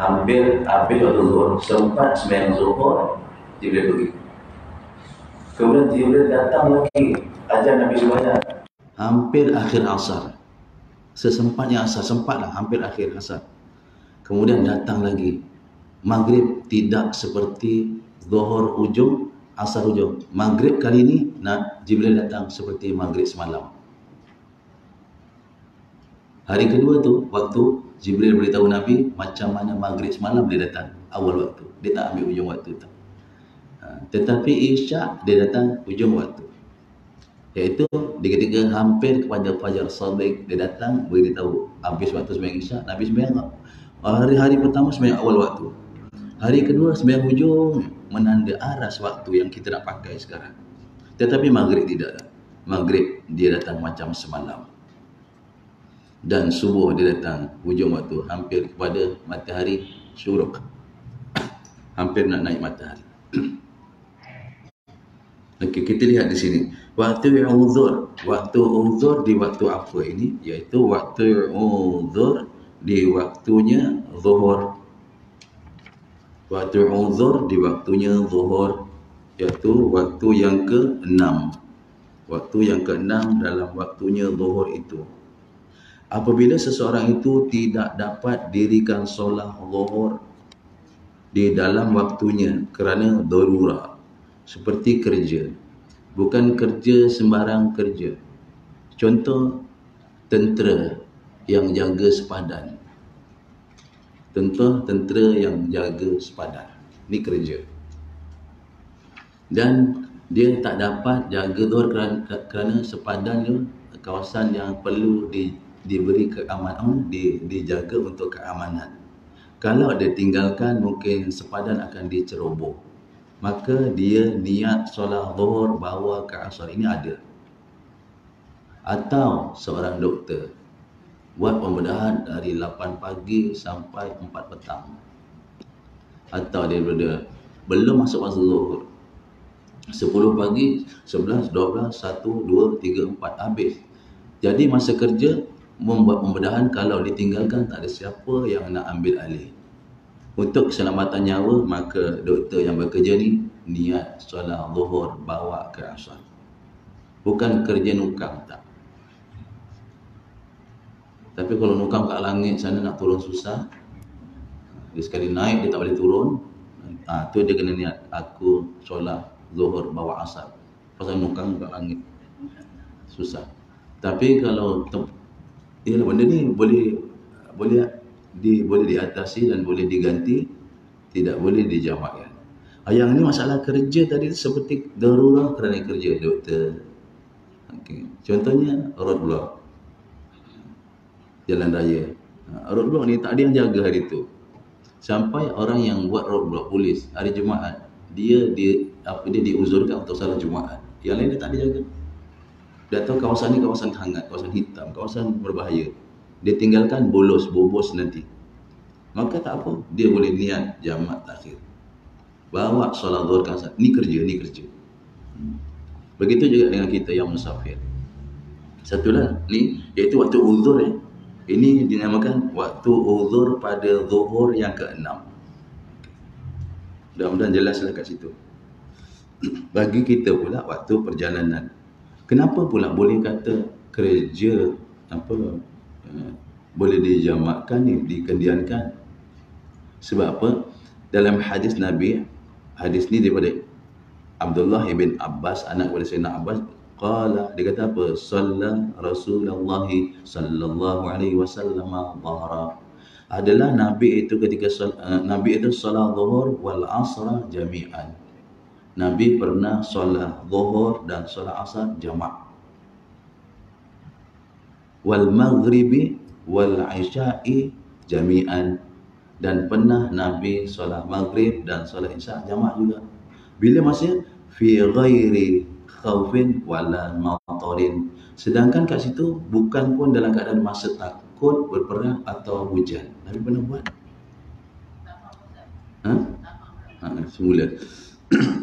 hampir waktu zuhur, sempat sembahyang zuhur, Jibril pergi. Kemudian Jibril datang lagi, ajar Nabi sembahyang. Hampir akhir asar, sesempatnya asar, sempatlah hampir akhir asar. Kemudian datang lagi, maghrib tidak seperti zuhur ujung, asar ujung. Maghrib kali ini, Jibril datang seperti maghrib semalam. Hari kedua tu, waktu Jibril beritahu Nabi macam mana maghrib semalam dia datang awal waktu. Dia tak ambil ujung waktu tu. Tetapi Isyak dia datang ujung waktu. Iaitu di ketika hampir kepada Fajar Sadiq dia datang beritahu habis waktu sembahyang Isyak, Nabi sembahyang. Hari-hari pertama sembahyang awal waktu. Hari kedua sembahyang ujung, menanda aras waktu yang kita nak pakai sekarang. Tetapi maghrib tidak. Maghrib dia datang macam semalam. Dan subuh dia datang hujung waktu, hampir kepada matahari syuruk. Hampir nak naik matahari. Okey, kita lihat di sini. Waktu uzur. Waktu uzur di waktu apa ini? Iaitu waktu uzur di waktunya zuhur. Waktu uzur di waktunya zuhur, iaitu waktu yang ke-6. Waktu yang ke-6 dalam waktunya zuhur itu. Apabila seseorang itu tidak dapat dirikan solat zuhur di dalam waktunya kerana darurah, seperti kerja, bukan kerja sembarang kerja. Contoh, tentera yang jaga sepadan. Tentera yang jaga sepadan. Ini kerja. Dan dia tak dapat jaga zuhur kerana sepadan tu kawasan yang perlu diberi keamanan, dijaga untuk keamanan. Kalau dia tinggalkan, mungkin sepadan akan diceroboh. Maka dia niat solat zuhur bawa ke asar. Ini ada. Atau seorang doktor buat pembedahan dari 8 pagi sampai 4 petang. Atau dia belum masuk masa zuhur, 10 pagi, 11, 12, 1, 2, 3, 4 habis. Jadi masa kerja membuat pembedahan, kalau ditinggalkan tak ada siapa yang nak ambil alih. Untuk keselamatan nyawa, maka doktor yang bekerja ni niat solat zuhur bawa ke asar. Bukan kerja nukang, tak. Tapi kalau nukang kat langit sana nak turun susah. Dia sekali naik dia tak boleh turun. Tu dia kena niat, aku solat zuhur bawa asar. Pasal nukang kat langit susah. Tapi kalau benda ni boleh diatasi dan boleh diganti, tidak boleh dijamakkan. Yang ni masalah kerja tadi seperti darurah kerana kerja doktor. Okay. Contohnya roadblock jalan raya. Roadblock ni tak ada yang jaga hari tu. Sampai orang yang buat roadblock, polis, hari Jumaat, dia diuzurkan untuk salat Jumaat. Yang lain dia tak dijaga. Dia tahu kawasan ni kawasan hangat, kawasan hitam, kawasan berbahaya. Dia tinggalkan, bobos nanti. Maka tak apa, dia boleh niat jamak takhir. Bawa solat zuhur kan. Ni kerja. Begitu juga dengan kita yang musafir. Satulah ni, iaitu waktu uzur ya. Ini dinamakan waktu uzur pada zuhur yang ke-6. Mudah-mudahan jelaslah kat situ. Bagi kita pula waktu perjalanan. Kenapa pula boleh kata kerja boleh dijamakkan ni, dikendiankan? Sebab apa? Dalam hadis Nabi, hadis ni daripada Abdullah ibn Abbas, anak kepada Sayyidina Abbas, dia kata apa? Shalla Rasulullah sallallahu alaihi wasallam dhahra. Adalah Nabi itu ketika Nabi itu solat zuhur wal asra jami'an. Nabi pernah solat zuhur dan solat asar jamak. Wal maghribi wal isya'i jami'an. Dan pernah Nabi solat maghrib dan solat isya' jamak juga. Bila masih fi ghairi khaufin wala matarin. Sedangkan kat situ bukan pun dalam keadaan masa takut, berperang atau hujan. Nabi pernah buat. Semula.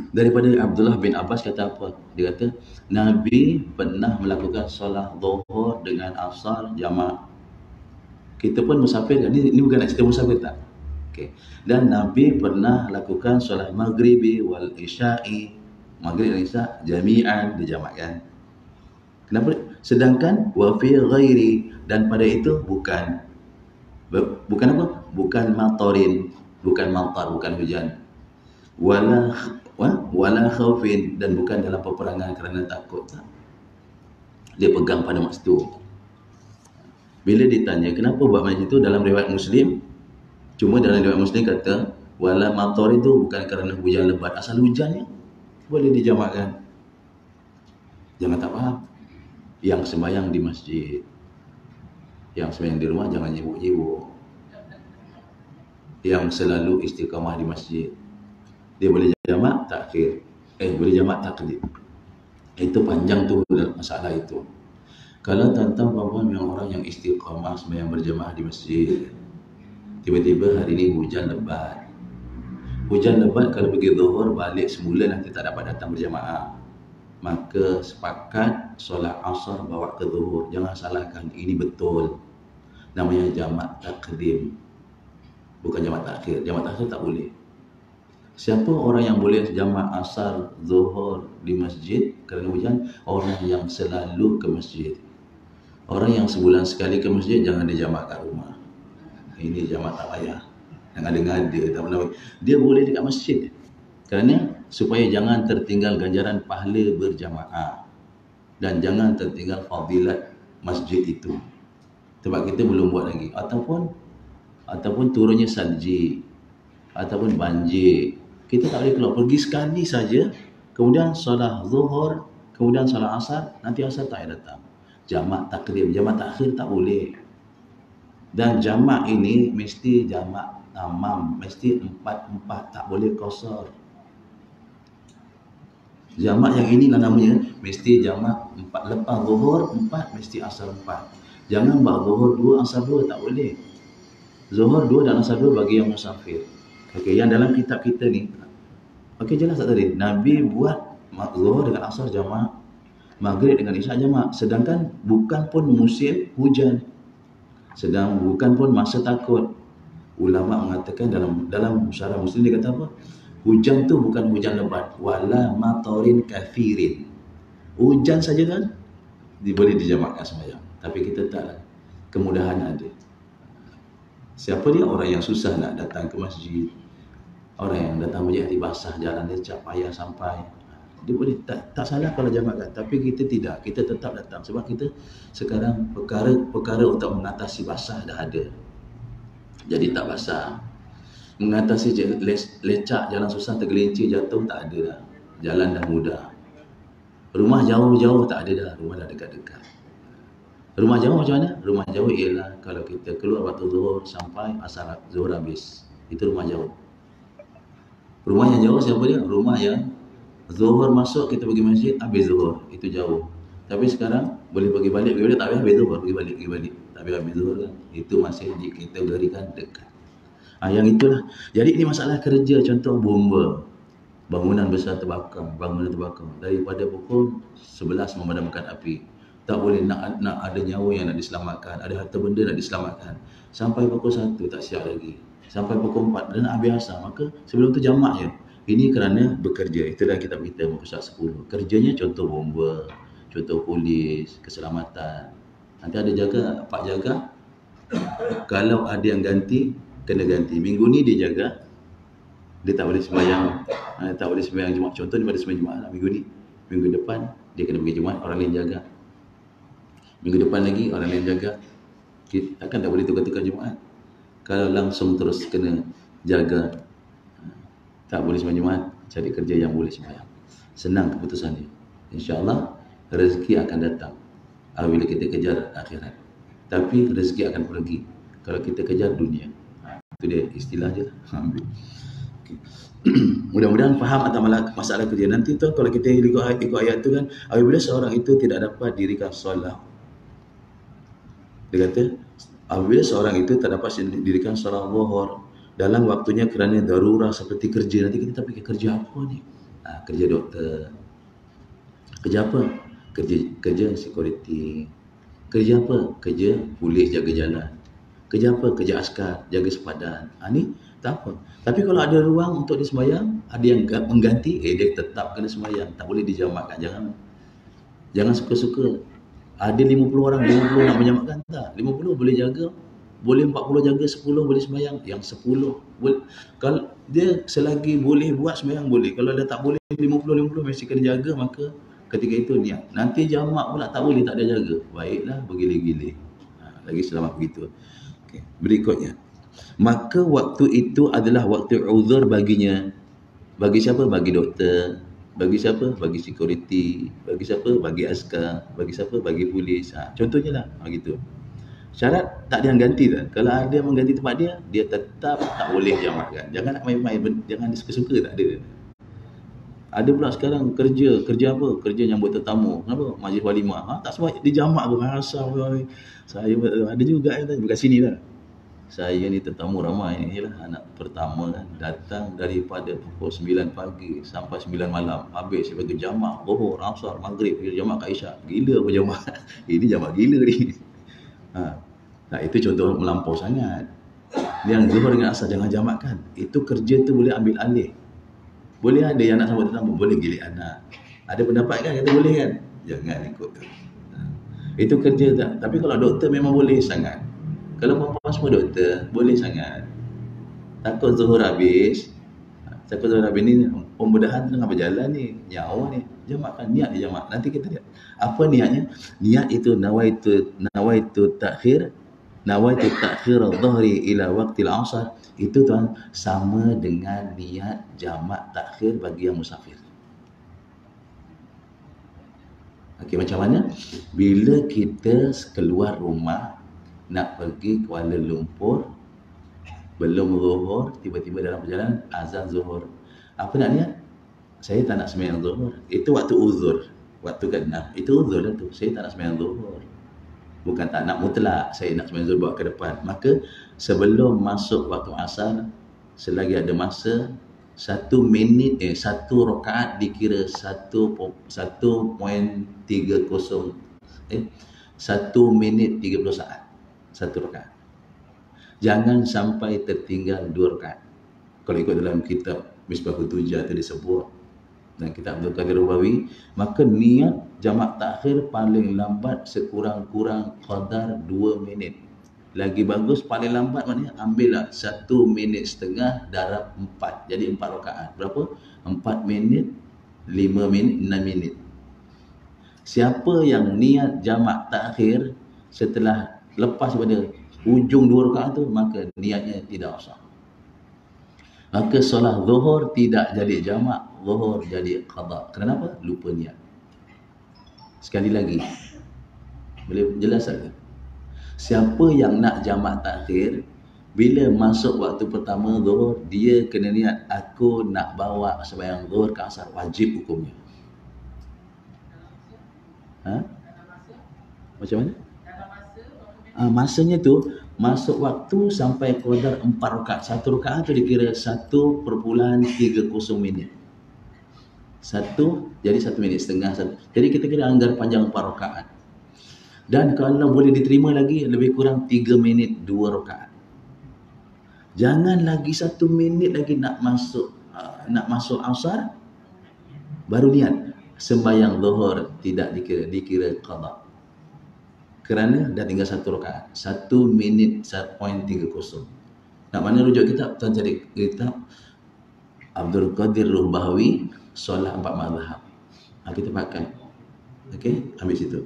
Daripada Abdullah bin Abbas kata apa? Dia kata Nabi pernah melakukan solat zuhur dengan asar jamak. Kita pun musafir kan? Ini bukan nak cerita musafir tak? Okey. Dan Nabi pernah lakukan solat maghribi wal isya'i, maghrib dan isya jami'an, dijamakkan. Kenapa? Sedangkan wa fi ghairi, dan pada itu bukan apa? Bukan matarin, bukan matar, bukan hujan. Wala khaufin, dan bukan dalam peperangan kerana takut. Dia pegang pada masa itu. Bila ditanya kenapa buat macam itu, dalam riwayat Muslim, cuma dalam riwayat Muslim kata wala matar itu bukan kerana hujan lebat, asal hujannya boleh dijamakkan. Jangan tak faham. Yang sembahyang di masjid, yang sembahyang di rumah jangan nyibuk-nyibuk. Yang selalu istiqamah di masjid, dia boleh jamak takhir, boleh jamak takdim. Itu panjang tu masalah itu. Kalau tuan-tuan puan-puan yang orang yang istiqamah sembahyang berjamaah di masjid, tiba-tiba hari ini hujan lebat. Hujan lebat kalau pergi zuhur balik semula nanti tak dapat datang berjamaah. Maka sepakat solat asar bawa ke zuhur. Jangan salahkan, ini betul. Namanya jamak takdim, bukan jamak takhir. Jamak takhir tak boleh. Siapa orang yang boleh jamak asar zuhur di masjid kerana hujan? Orang yang selalu ke masjid. Orang yang sebulan sekali ke masjid jangan dia jamak kat rumah. Ini jamak tak payah. Yang ada-ngada tak pernah. Dia boleh dekat masjid. Kerana supaya jangan tertinggal ganjaran pahala berjamaah dan jangan tertinggal fadilat masjid itu. Sebab kita belum buat lagi. Ataupun turunnya salji, ataupun banjir. Kita tak boleh keluar. Pergi sekali saja, kemudian solat zuhur, kemudian solat asar, nanti asar tak payah datang. Jamak takdim, jamak takhir tak boleh. Dan jamak ini mesti jamak tamam, mesti 4-4, tak boleh kosor. Jamak yang inilah namanya mesti jamak 4, lepas zuhur 4, mesti asar 4. Jangan buat zuhur 2, asar 2, tak boleh. Zuhur 2 dan asar 2 bagi yang musafir. Okey, yang dalam kitab kita ni, okey jelas tak tadi? Nabi buat zuhur dengan asar jamak, maghrib dengan isyak jamak, sedangkan bukan pun musim hujan, sedang bukan pun masa takut. Ulama mengatakan dalam syarah Muslim dia kata apa? Hujan tu bukan hujan lebat, wala matarin kathirin. Hujan saja kan boleh dijamakkan sembahyang. Tapi kita tak, kemudahan ada. Siapa dia? Orang yang susah nak datang ke masjid, orang yang datang masjid hati basah, jalan lecak, payah sampai, dia boleh tak salah kalau jamakkan. Tapi kita tidak, kita tetap datang. Sebab kita sekarang perkara untuk mengatasi basah dah ada, jadi tak basah. Mengatasi lecak, jalan susah, tergelincir, jatuh, tak ada dah. Jalan dah mudah. Rumah jauh-jauh tak ada dah, rumah dah dekat-dekat. Rumah jauh macam mana? Rumah jauh ialah kalau kita keluar waktu zuhur sampai asar zuhur habis. Itu rumah jauh. Rumah yang jauh siapa dia? Rumah yang zuhur masuk kita pergi masjid, habis zuhur. Itu jauh. Tapi sekarang boleh pergi balik, tak payah habis zuhur, pergi balik. Tak payah habis zuhur kan. Itu masih dikategorikan dekat. Yang itulah. Jadi ini masalah kerja, contoh bomba. Bangunan besar terbakar, daripada pukul 11 memadamkan api. Tak boleh nak ada nyawa yang nak diselamatkan, ada harta benda nak diselamatkan. Sampai pukul 1 tak siap lagi. Sampai pukul 4 dan nak biasa. Maka sebelum tu jamak je. Ini kerana bekerja. Itulah kitab kita muka surat 10. Kerjanya contoh bomba, contoh polis, keselamatan. Nanti ada jaga, pak jaga. Kalau ada yang ganti, kena ganti. Minggu ni dia jaga, dia tak boleh sembahyang, tak boleh sembahyang Jumaat. Contoh dia pada sembahyang Jumaat lah minggu ni. Minggu depan dia kena pergi Jumaat, orang lain jaga. Minggu depan lagi orang lain jaga. Kita takkan tak boleh tukar-tukar Jumaat. Kalau langsung terus kena jaga, tak boleh sembahyang Jumaat, cari kerja yang boleh sembahyang. Senang keputusan dia. InsyaAllah rezeki akan datang bila kita kejar akhirat. Tapi rezeki akan pergi kalau kita kejar dunia. Itu dia istilah je lah. Okay. Mudah-mudahan faham atas masalah kerja. Nanti tu kalau kita ikut ayat tu kan, apabila seorang itu tidak dapat dirikan solat, dia kata apabila seorang itu tak dapat dirikan solat zuhur dalam waktunya kerana darurat seperti kerja. Nanti kita fikir kerja apa ni? Kerja doktor. Kerja apa? Kerja security. Kerja apa? Kerja polis jaga jalan. Kerja apa? Kerja askar, jaga sepadan. Ni Tak apa. Tapi kalau ada ruang untuk dia sembahyang, ada yang mengganti, dia tetap kena sembahyang. Tak boleh dijamakkan. Jangan suka-suka. Ada 50 orang, 50 nak menjamakkan. Tak. 50 boleh jaga. Boleh 40 jaga, 10 boleh sembahyang. Yang 10 boleh. Kalau dia selagi boleh buat sembahyang boleh. Kalau dia tak boleh 50 mesti kena jaga, maka ketika itu niat. Nanti jamak pula tak boleh, tak ada jaga. Baiklah, bergilir-gilir. Lagi selamat begitu. Okay. Berikutnya. Maka waktu itu adalah waktu uzur baginya. Bagi siapa? Bagi doktor. Bagi siapa? Bagi security. Bagi siapa? Bagi askar. Bagi siapa? Bagi polis. Contohnya lah. Begitu. Syarat tak ada yang ganti tak? Kalau ada yang mengganti tempat dia, dia tetap tak boleh jamakkan. Jangan nak main-main. Jangan suka-suka, tak ada. Ada pula sekarang kerja apa? Kerja nyambut tetamu. Kenapa? Majlis walimah. Tak semua dijamak pun. Saya ada juga yang tanya. Bukan sini lah. Saya ni tetamu ramai ni. Yalah, anak pertama kan. Datang daripada pukul 9 pagi sampai 9 malam. Habis saya bagi jamak. Zuhur, asar, maghrib. Jamak kat Isyak. Gila apa jamak? Ini jamak gila ni. Nah, itu contoh melampau sangat. Yang zuhur dengan asar jangan jamakkan. Itu kerja tu boleh ambil alih. Boleh ada yang nak sambut tetamu, boleh gilik anak. Ada pendapat kan, kata boleh kan? Jangan ikut tu. Itu kerja tak. Tapi kalau doktor memang boleh sangat. Kalau perempuan semua doktor, boleh sangat. Takut zuhur habis. Takut zuhur habis ni, pembedahan tengah berjalan ni. Nyawa ni. Jamakkan, niat dia jamak. Nanti kita lihat. Apa niatnya? Niat itu nawaitu takhir. Nawaitu takhir al-dhahri ila waqtil asar. Itu tuan sama dengan niat jamak takhir bagi yang musafir. Okey, macam mana? Bila kita keluar rumah nak pergi Kuala Lumpur, belum zuhur, tiba-tiba dalam perjalanan azan zuhur. Apa nak niat? Saya tak nak sembahyang zuhur. Itu waktu uzur. Waktu ke-6. Itu uzur dah tu. Saya tak nak sembahyang zuhur. Bukan tak nak mutlak, saya nak sembahyang zuhur bawa ke depan. Maka sebelum masuk waktu asar, selagi ada masa, 1 rakaat dikira 1.30 1 minit 30 saat. 1 rakaat. Jangan sampai tertinggal 2 rakaat. Kalau ikut dalam kitab Misbahut Tujah tadi disebut dan kitab Abdul Qadir Rubawi, maka niat jamak takhir paling lambat sekurang-kurang qadar 2 minit. Lagi bagus paling lambat maknanya ambillah 1 minit setengah darab 4. Jadi 4 rakaat. Berapa? 4 minit, 5 minit, 6 minit. Siapa yang niat jamak takhir setelah lepas pada ujung 2 rakaat tu, maka niatnya tidak sah. Maka solat zuhur tidak jadi jamak, zuhur jadi qada. Kenapa? Lupa niat. Sekali lagi. Boleh jelas tak? Siapa yang nak jamak takhir, bila masuk waktu pertama zuhur, dia kena niat, aku nak bawa sembahyang zuhur ke asar. Wajib hukumnya. Macam mana? Masanya tu, masuk waktu sampai qadar 4 rakaat. 1 rakaat tu dikira 1.30 minit. 1 jadi 1 minit setengah. Jadi kita kira anggar panjang 4 rakaat. Dan kalau boleh diterima lagi, lebih kurang 3 minit 2 rakaat. Jangan lagi 1 minit lagi nak masuk asar baru niat. Sembahyang zuhur tidak dikira qada. Kerana dah tinggal 1 rakaat. 1 minit 1.30. Nak mana rujuk kitab? Tuan cari kitab Abdul Qadir Rubawi, Solat 4 Mazhab. Kita pakai. Okey, ambil situ.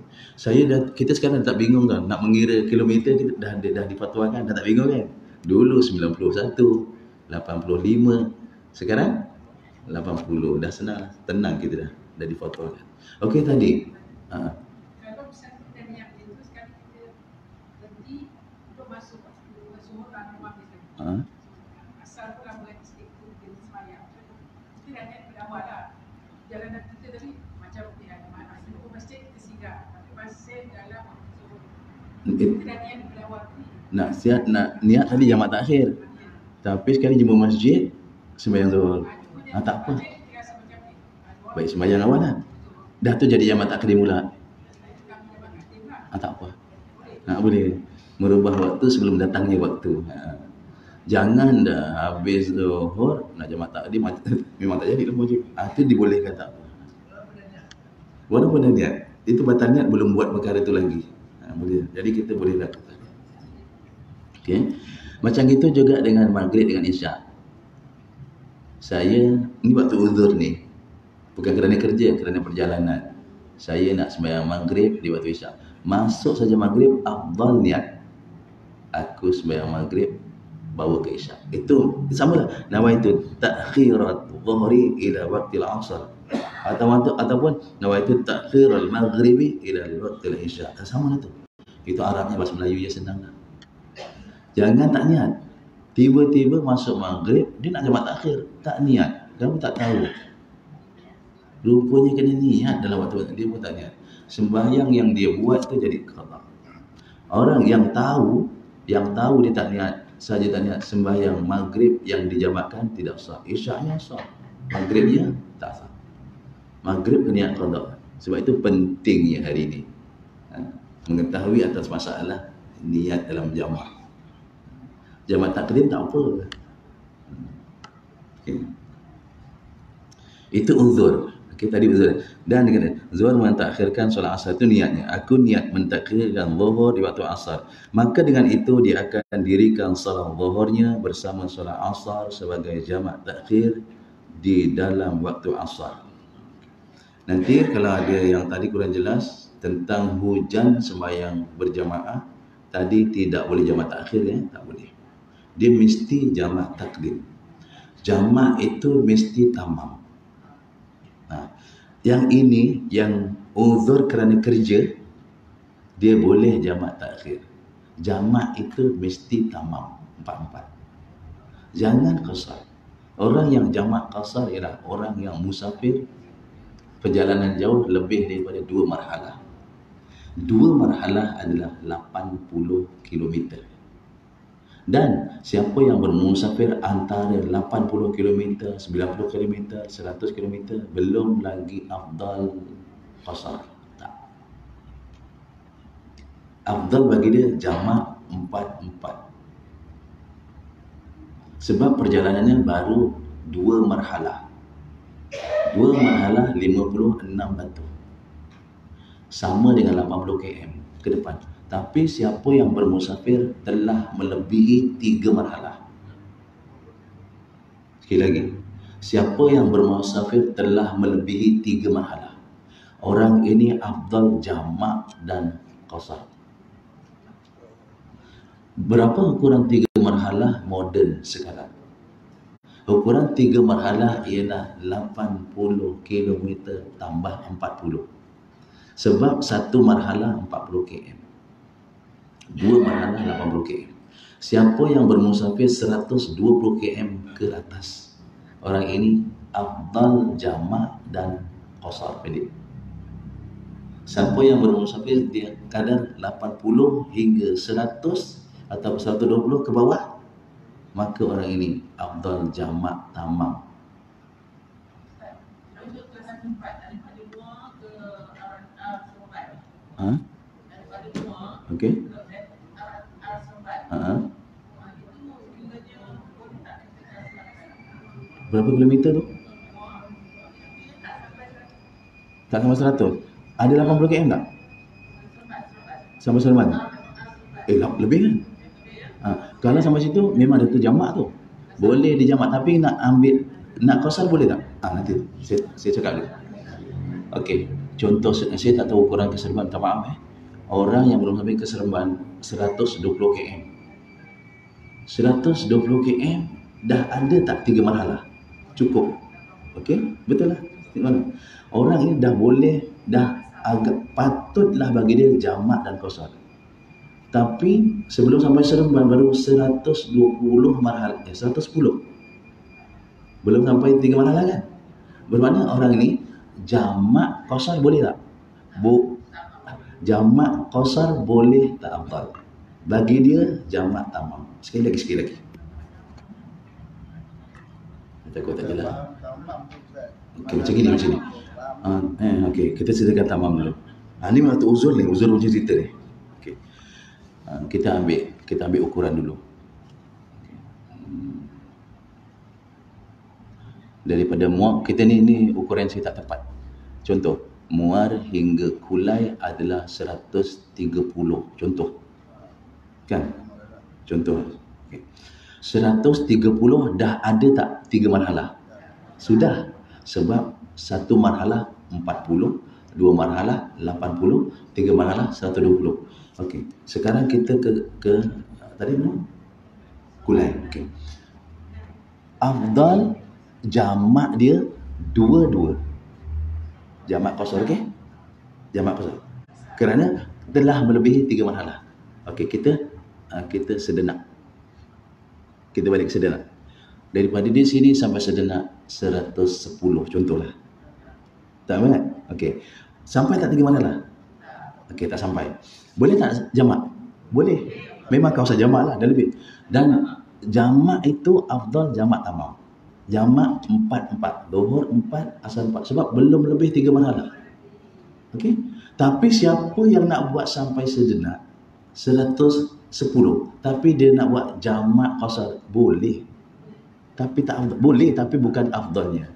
Kita sekarang tak bingung kan, nak mengira kilometer kita dah difatwakan, dah tak bingung kan. Dulu 91, 85, sekarang 80. Dah senang, tenang kita dah difatwakan. Okey tadi. Kalau misalnya kita niat itu sekali kita berhenti untuk masuk zuhur dan maghrib. Asal pun buat istiqomah kita sembahyang. Kita dah niat pada awal lah. Jalan kita tadi macam di masjid kita singgah. Masjid dalam zuhur. Kita dah niat pada awal ni. Nak niat tadi jamak takhir. Tapi sekali jumpa masjid sembahyang zuhur. Tak apa. Baik sembahyang awal lah. Dah tu jadi jamak takhir mula. Tak apa. Boleh merubah waktu sebelum datangnya waktu. Jangan dah habis zuhur nak jamak takdim memang tak jadi lembu je. Itu dibolehkan tak? Walaupun ada niat, itu batal niat belum buat perkara itu lagi. Boleh. Jadi kita boleh lakukan. Okey. Macam itu juga dengan maghrib dengan isyak. Saya ni waktu uzur ni, bukan kerana kerja, kerana perjalanan. Saya nak sembahyang maghrib di waktu isyak. Masuk saja maghrib, afdal niat. Aku sembahyang maghrib bawa ke isyak. Itu samalah. Nawaitu ta'khirat dhuhri ila waqtil asar. Ataupun nawaitu ta'khiral maghribi ila waqtil isyak. Sama lah tu. Itu Arabnya, bahasa Melayu je senang lah. Jangan tak niat. Tiba-tiba masuk maghrib, dia nak jamak takhir. Tak niat. Kamu tak tahu. Rupanya kena niat dalam waktu dia pun tak niat. Sembahyang yang dia buat tu jadi qada. Orang yang tahu dia tak niat, saja tak niat, sembahyang maghrib yang dijamakkan tidak sah. Isyaknya sah. Maghribnya tak sah. Maghrib kena niat qada. Sebab itu pentingnya hari ini mengetahui atas masalah niat dalam jamak. Jamak takdim tak apa. Okay. Itu uzur. Okay, tadi uzur. Dan dengan zuhur mentakhirkan solat asar itu niatnya. Aku niat mentakhirkan zuhur di waktu asar. Maka dengan itu dia akan dirikan solat zuhurnya bersama solat asar sebagai jamak takhir di dalam waktu asar. Nanti kalau ada yang tadi kurang jelas tentang hujan sembahyang berjamaah, tadi tidak boleh jamak takhir ya, tak boleh. Dia mesti jamak takdim. Jamak itu mesti tamam. Yang ini, yang uzur kerana kerja, dia boleh jamak takhir. Jamak itu mesti tamam, 4-4. Jangan qasar. Orang yang jamak qasar ialah orang yang musafir, perjalanan jauh lebih daripada 2 marhalah. 2 marhalah adalah 80 km. Dan siapa yang bermusafir antara 80 km, 90 km, 100 km, belum lagi afdal qasar. Tak. Afdal bagi dia jamak 4-4. Sebab perjalanannya baru 2 marhalah. 2 marhalah 56 batu. Sama dengan 80 km ke depan. Tapi siapa yang bermusafir telah melebihi 3 marhalah. Sekali lagi. Siapa yang bermusafir telah melebihi 3 marhalah. Orang ini afdal jamak dan qasar. Berapa ukuran 3 marhalah moden sekarang? Ukuran 3 marhalah ialah 80 km tambah 40. Sebab 1 marhalah 40 km. 2 marhalah 80 km. Siapa yang bermusafir 120 km ke atas, orang ini afdal jamak dan qasar pendek. Siapa yang bermusafir dia kadar 80 hingga 100 atau 120 ke bawah, maka orang ini afdal jamak tamam. Okey. Berapa kilometer tu? Tak sampai 100. Ada 80 km tak? Sampai Sulaiman? Lebih kan? Kalau sampai situ memang ada tu jamak tu. Boleh dijamak, tapi nak ambil, nak qasar boleh tak? Nanti saya cakap dulu. Okey, contoh saya tak tahu ukuran ke Seremban, tak maaf Orang yang belum sampai ke Seremban 120 km. 120 km dah ada tak 3 marhalah? Cukup. Okey, betul lah. Orang ini dah boleh, dah agak patutlah bagi dia jamak dan qasar. Tapi sebelum sampai Seremban baru 120 marhalah, 110. Belum sampai 3 marhalah kan? Bermakna orang ini jamak qasar boleh tak? Jamak qasar boleh tak afdal? Bagi dia jamak tamam. Sekali lagi. Takut tak jelas. Okey, macam ni. Okey, kita ceritakan tamam dulu. Ni waktu uzur ni, uzur macam cerita ni. Okey. Kita ambil ukuran dulu. Daripada muar, kita ni ukuran saya tak tepat. Contoh, muar hingga kulai adalah 130. Contoh. Kan? Contoh. Okay. 130 dah ada tak 3 marhalah? Sudah. Sebab satu marhalah 40, dua marhalah 80, tiga marhalah 120. Okey. Sekarang kita ke tadi mana? Kulai. Okey. Afdal jamak dia dua-dua. Jamak qasar, okey? Jamak qasar. Kerana telah melebihi 3 marhalah. Okey, kita sedenak. Kita balik ke sedenak. Daripada di sini sampai sedenak 110 contohlah. Tak banyak? Okey. Sampai tak 3 marhalah? Okey, tak sampai. Boleh tak jamak? Boleh. Memang kau usah jamak lah, dah lebih. Dan jamak itu afdal jamak tamam. Jamak 4-4. Zuhur 4, asar 4. Sebab belum lebih 3 marhalah. Okey? Tapi siapa yang nak buat sampai sejenak 110, tapi dia nak buat jamak qasar, boleh. Tapi tak afdal. Boleh, tapi bukan afdalnya.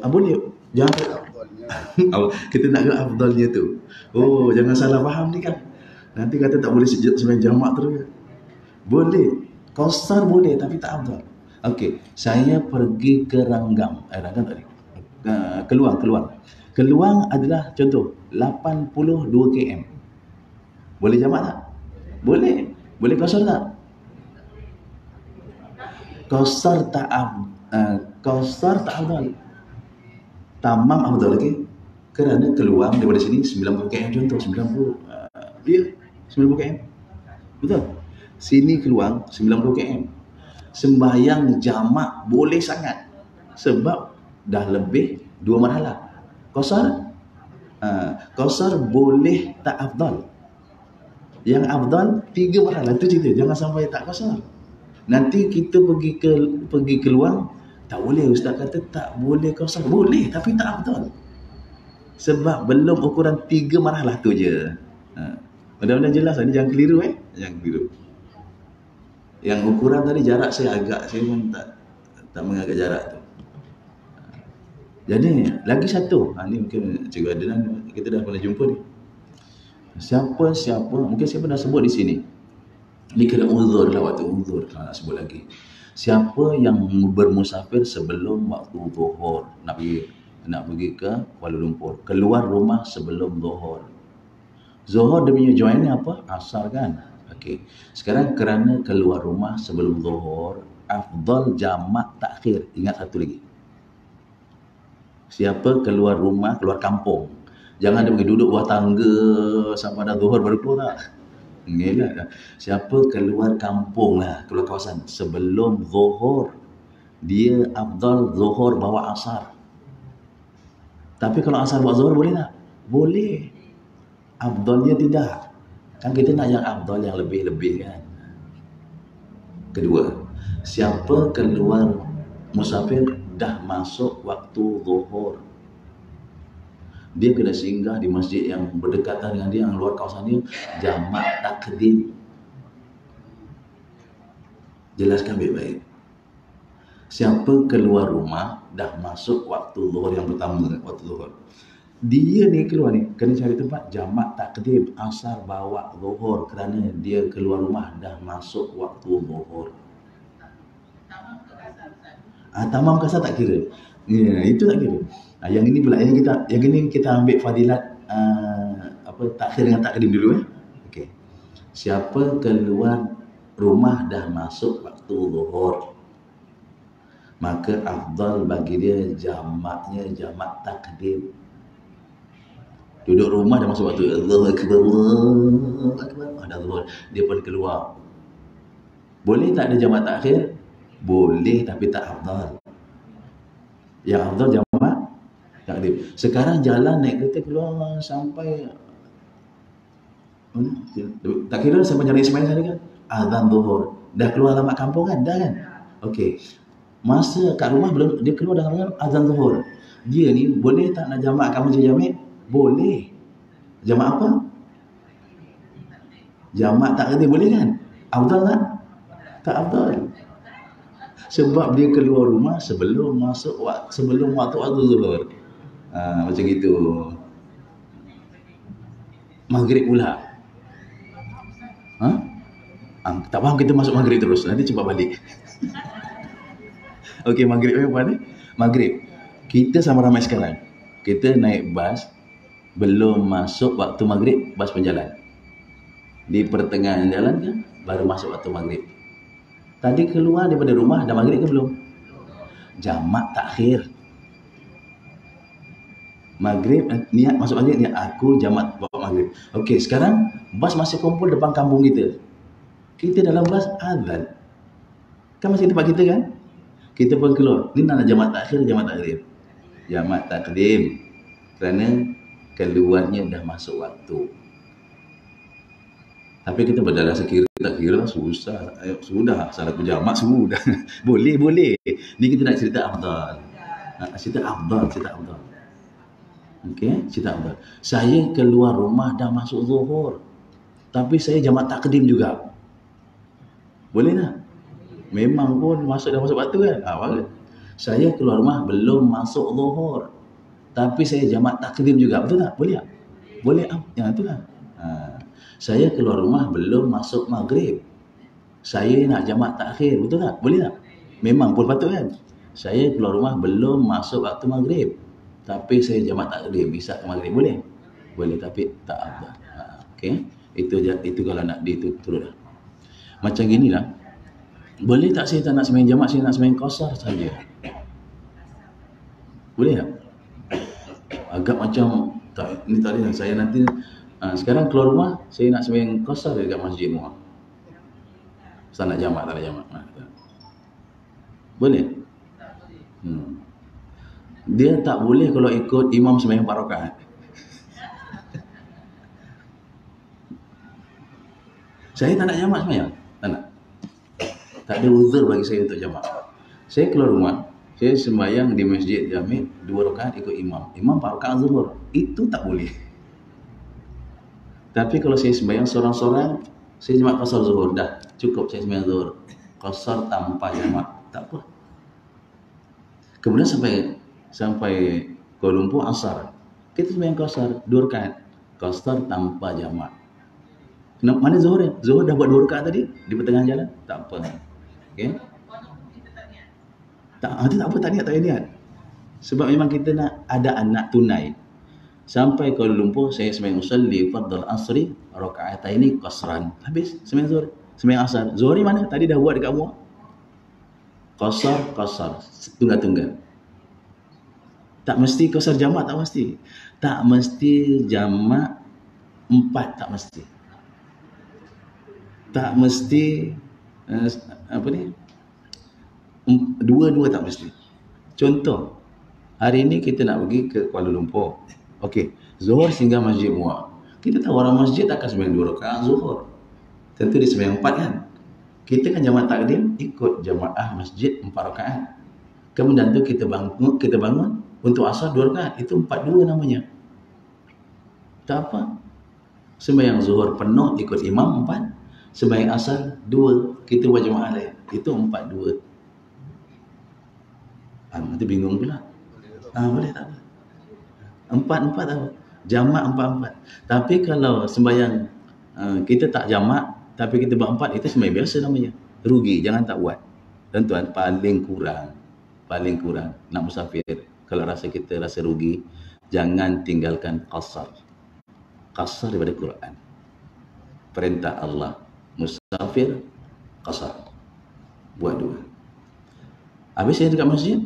Boleh. Jangan kita nak kena afdalnya tu. Oh, jangan salah faham ni kan. Nanti kata tak boleh sembahyang jamak terus. Boleh. Qasar boleh, tapi tak afdal. Okey, saya pergi ke Ranggam. Ranggam tadi. Keluang adalah contoh 82 km. Boleh jamak tak? Boleh. Boleh qasar tak? Qasar tak afdal. Tamam afdal lagi. Kerana keluar daripada sini 90 km contoh, 90. Ya, 90 km. Betul? Sini keluar 90 km. Sembahyang jamak boleh sangat. Sebab dah lebih 2 marhalah. Qasar? Qasar boleh tak afdal. Yang afdal 3 marhalah. Itu cerita. Jangan sampai tak qasar. Nanti kita pergi keluar, tak boleh. Ustaz kata tak boleh qasar. Boleh, tapi tak afdal. Sebab belum ukuran 3 marhalah tu je. Mudah-mudahan jelas. Ini jangan keliru Jangan keliru. Yang ukuran tadi jarak saya pun tak mengagak jarak tu. Jadi lagi satu. Ni mungkin Cikgu Adnan kita dah pernah jumpa ni. Siapa mungkin siapa dah sebut di sini. Ni kena uzur lah waktu uzur. Nak sebut lagi. Siapa yang bermusafir sebelum waktu zuhur, nak pergi ke Kuala Lumpur, keluar rumah sebelum zuhur. Zuhur dia punya join ni apa? Asar kan? Okey. Sekarang kerana keluar rumah sebelum zuhur, afdal jamak takhir. Ingat satu lagi. Siapa keluar rumah, keluar kampung. Jangan dia pergi duduk buah tangga sampai dah zuhur baru keluar tak. Ngelah. Siapa keluar kampung lah, keluar kawasan sebelum zuhur, dia afdal zuhur bawa asar. Tapi kalau asar bawa zuhur boleh tak? Boleh. Afdalnya tidak. Kan kita nak yang afdal yang lebih-lebih kan. Kedua, siapa keluar musafir dah masuk waktu zuhur, dia kena singgah di masjid yang berdekatan dengan dia, yang luar kawasan dia, jamak takdim. Jelaskan baik-baik. Siapa keluar rumah dah masuk waktu zuhur yang pertama, waktu zuhur, dia ni keluar ni kena cari tempat jamak takdim, asar bawa zuhur, kerana dia keluar rumah dah masuk waktu zuhur. Tamam ke asar tak kira. Ya, itu tak kira. Yang ini pula yang ini kita ambil fadilat takhir dengan takdim dulu Okey. Siapa keluar rumah dah masuk waktu zuhur, maka afdal bagi dia jamaknya jamak takdim. Duduk rumah dah masuk waktu Allahu akbar, Allahu akbar, ada zuhur, dia pun keluar. Boleh tak ada jamak takhir? Boleh, tapi tak afdal. Yang afdal jamak takdim. Sekarang jalan naik kereta keluar sampai tak kira sampai jalan Ismail tadi kan, azan zuhur, dah keluar alamat kampung kan, dah kan. Okey, masa kat rumah belum dia keluar dengan azan zuhur, dia ni boleh tak nak jamak kamu je jamak? Boleh. Jamak apa? Jamak takdim boleh kan? Afdal tak? Tak afdal. Sebab dia keluar rumah sebelum waktu zuhur. Macam gitu. Maghrib pula. Tak faham, kita masuk maghrib terus. Nanti cuba balik. Okey, maghrib apa ni? Maghrib. Kita sama ramai sekarang. Kita naik bas, belum masuk waktu maghrib, bas penjalan. Di pertengahan jalan kan, baru masuk waktu maghrib. Tadi keluar daripada rumah, dah maghrib ke belum? Jamak takhir. Maghrib, niat masuk maghrib, niat aku jamak buat maghrib. Okey, sekarang bas masih kumpul depan kampung kita. Kita dalam bas azan. Kan masih tempat kita kan? Kita pun keluar. Ni nak jamak takhir, jamak takdim. Jamak takdim. Kerana keluarnya dah masuk waktu. Tapi kita berdarah sekira tak kira susah. Sudah salah jamak sudah. boleh. Ni kita nak cerita afdal. Cerita afdal. Okey, cerita afdal. Saya keluar rumah dah masuk zuhur. Tapi saya jamak takdim juga. Boleh tak? Memang pun dah masuk waktu kan? Saya keluar rumah belum masuk zuhur. Tapi saya jamak takdim juga. Betul tak? Boleh tak? Boleh. Yang itu kan? Saya keluar rumah belum masuk maghrib. Saya nak jamak takhir. Betul tak? Boleh tak? Memang pun patut kan? Saya keluar rumah belum masuk waktu maghrib. Tapi saya jamak takdim. Bisa ke maghrib. Boleh? Boleh, tapi tak apa. Okey? Itu kalau nak diturut. Macam ginilah. Boleh tak saya tak nak sembahyang jamak, saya nak sembahyang qasar saja? Boleh tak? Agak macam ni tak ada. Saya nanti sekarang keluar rumah, saya nak sembahyang qasar dekat masjid rumah. Saya nak jamak, tak nak jamak. Boleh? Dia tak boleh kalau ikut imam sembahyang 4 rakaat. Saya tak nak jamak sembahyang. Tak nak. Tak ada uzur bagi saya untuk jamak. Saya keluar rumah, saya sembahyang di masjid Jami' 2 rakaat ikut imam. Imam 4 rakaat zuhur. Itu tak boleh. Tapi kalau saya sembahyang seorang-seorang, saya jamak qasar zuhur. Dah cukup saya sembahyang zuhur. Qasar tanpa jamak. Tak apa. Kemudian sampai Kuala Lumpur asar. Kita sembahyang qasar 2 rakaat. Qasar tanpa jamak. Mana zuhur ya? Zuhur dah buat 2 rakaat tadi di pertengahan jalan. Tak apa. Okey. Itu tak apa, tak niat. Sebab memang kita nak ada anak tunai. Sampai Kuala Lumpur saya sembahyang usalli fardhu asri raka'ataini qasran. Habis sembahyang zuhur, sembahyang asar. Zuhur ni mana? Tadi dah buat dekat rumah. Qasar, tunggal-tunggal. Tak mesti qasar jamak, tak mesti. Tak mesti jamak 4, tak mesti. Tak mesti dua-dua, tak mesti. Contoh, hari ini kita nak pergi ke Kuala Lumpur. Okey, zuhur singgah Masjid Muar. Kita tahu orang masjid takkan sembahyang 2 rakaat zuhur. Tentu dia sembahyang 4 kan. Kita kan jamak takdim ikut jamaah masjid 4 rakaat. Kemudian tu kita bangun untuk asar 2 rakaat. Itu 4-2 namanya. Tak apa. Sembahyang zuhur penuh ikut imam 4. Sembahyang asar 2. Kita buat jamaah lain. Itu 4-2. Nanti bingung pula. Boleh tak apa. 4-4 tak apa. Jamak 4-4. Tapi kalau sembahyang kita tak jamak, tapi kita buat 4, itu sembahyang biasa namanya. Rugi, jangan tak buat. Tuan-tuan, paling kurang nak musafir. Kalau kita rasa rugi, jangan tinggalkan qasar. Qasar daripada Quran. Perintah Allah. Musafir, qasar. Buat 2. Habis saya dekat masjid,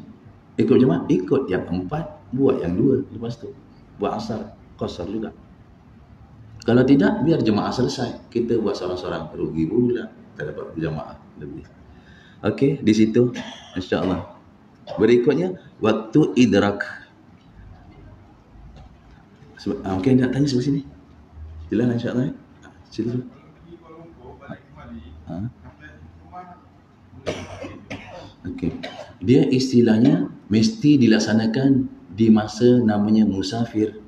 ikut jemaah, ikut yang 4, buat yang 2 lepas tu. Buat asar, qasar juga. Kalau tidak, biar jemaah selesai. Kita buat seorang-seorang, rugi pula. Tak dapat berjemaah lebih. Okey, di situ insya-Allah. Berikutnya, waktu idrak. Okey, nak tanya sebelah sini. Jelaslah insya-Allah. Sila. Okey. Dia istilahnya mesti dilaksanakan di masa namanya musafir.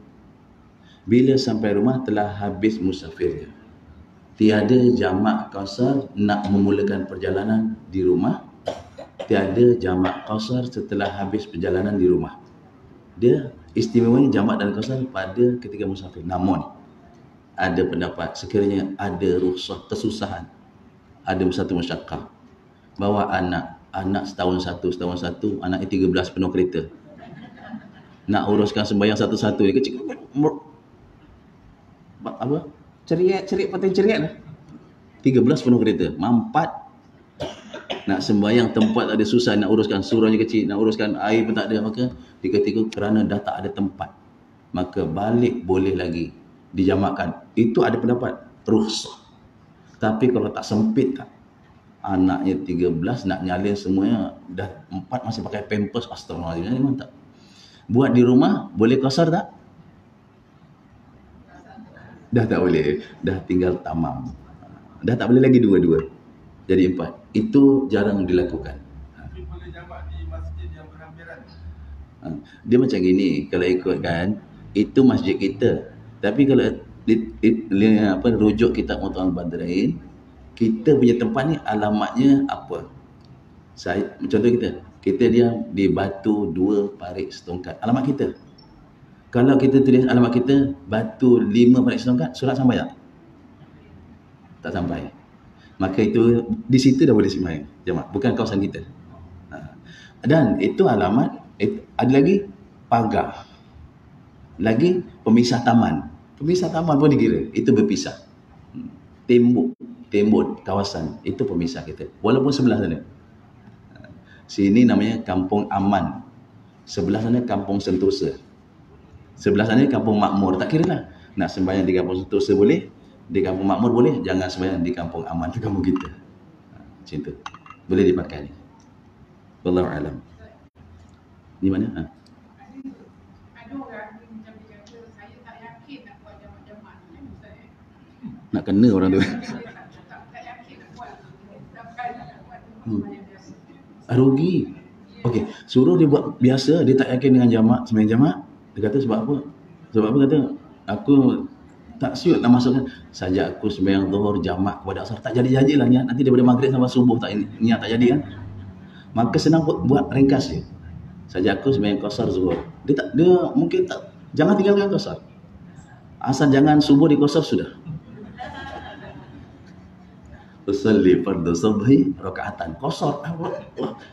Bila sampai rumah telah habis musafirnya. Tiada jamak qasar nak memulakan perjalanan di rumah. tiada jamak qasar setelah habis perjalanan di rumah. Dia istimewanya jamak dan qasar pada ketika musafir. Namun ada pendapat sekiranya ada rukhsah kesusahan, ada satu masyakkah, bawa anak setahun satu, anaknya 13 penuh kereta. Nak uruskan sembahyang satu-satu, dia kecil. Apa? Cerit pakai cerit lah. 13 penuh kereta, mampat. Nak sembahyang tempat ada susah, nak uruskan surahnya kecil, nak uruskan air pun tak ada, maka diketika kerana dah tak ada tempat, maka balik boleh lagi dijamakkan. Itu ada pendapat rukhsah. Tapi kalau tak sempit tak, anaknya 13 nak nyalin semuanya, dah 4 masih pakai pampers, astagfirullahaladzim, memang tak. Buat di rumah boleh qasar tak? Dah tak boleh, dah tinggal tamam, dah tak boleh lagi dua-dua, jadi 4. Itu jarang dilakukan. Tapi boleh jamak di masjid yang berhampiran. Dia macam gini, kalau ikutkan itu masjid kita. Tapi kalau rujuk kitab Mu'tamar Badrain, kita punya tempat ni alamatnya apa? Contoh kita diam di Batu 2 Parit Setongkat, alamat kita. Kalau kita tulis alamat kita Batu 5 Parit Setongkat, surat sampai tak? Tak sampai. Maka itu di situ dah boleh sembahyang jemaah, bukan kawasan kita. Dan itu alamat. Ada lagi pagar, lagi pemisah taman. Pemisah taman pun dikira, itu berpisah. Tembok kawasan, itu pemisah kita, walaupun sebelah sana. Sini namanya Kampung Aman, sebelah sana Kampung Sentosa, sebelah sana Kampung Makmur. Tak kira lah, nak sembahyang di Kampung Sentosa boleh, di Kampung Makmur boleh, jangan sembahyang di Kampung Aman, itu kampung kita. Macam tu, boleh dipakai ni. Wallahu alam. Di mana? Ada orang ni macam dia kata, saya tak yakin nak buat jamak-jamak ni, misalnya. Nak kena orang tu. Tak yakin nak buat. Sampai nak buat sembahyang biasa. Rugi. Okey, suruh dia buat biasa, dia tak yakin dengan jamak, sembahyang jamak. Dia kata sebab apa? Sebab apa kata? Aku tak siut nak masukkan. Saja aku sembahyang zuhur jamak kepada asar, tak jadi-jadilah niat. Nanti daripada maghrib sampai subuh tak niat tak jadi kan? Maka senang buat ringkas dia. Saja aku sembahyang qasar zuhur. Dia mungkin tak, jangan tinggalkan qasar. Asal jangan subuh di qasar sudah. Usalli fardhu subhi rakaatan qasar.